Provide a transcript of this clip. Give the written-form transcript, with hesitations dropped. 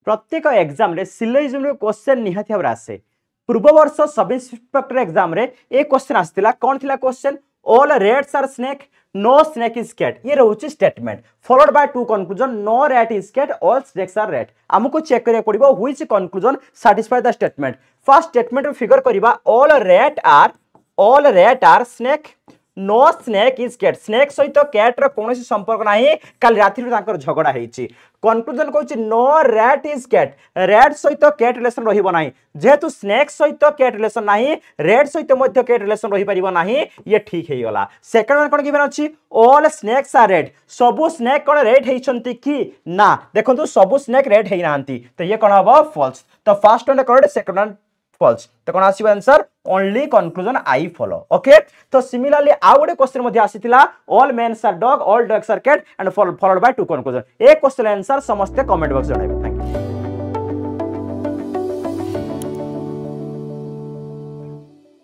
प्रत्येक एग्जाम रे सिलोजिज्म रो क्वेश्चन निहाती भाबरे आसे पूर्व वर्ष सब इंस्पेक्टर एग्जाम रे ए क्वेश्चन आस्तिला कोन थिला question all rats are snake no snake is cat ये रहउची statement followed by two conclusion no rat is cat all snakes are rat हमको चेक करिया पड़िबो which conclusion satisfy the statement first statement figure करिबा all rat are snake no snake is cat snake सहित cat रो कोनोसी संपर्क नाही काल राति रो तांकर झगड़ा हेची कंक्लूजन कहउची no rat is cat rat सहित कैट रिलेशन रहिबो नाही जेहेतु स्नेक सहित कैट रिलेशन नाही रैट सहित मध्य कैट रिलेशन रहि परिबो नाही ये ठीक हे गला सेकंड वन कोन गिवन अछि ऑल स्नेक्स आर रेड सबु स्नेक कोन रेड हेइछंती की ना देखंतु सबु स्नेक रेड हेइ नांती तो ये कोन हबो फॉल्स तो first one correct second one false तो कोन आसीबो answer only conclusion I follow okay तो सिमिलरली आ गोटे क्वेश्चन मध्ये आसीतिला all mens are dog all dogs are cat and followed by two conclusion a question answer समस्त कमेंट बॉक्स जणाइबे थैंक यू।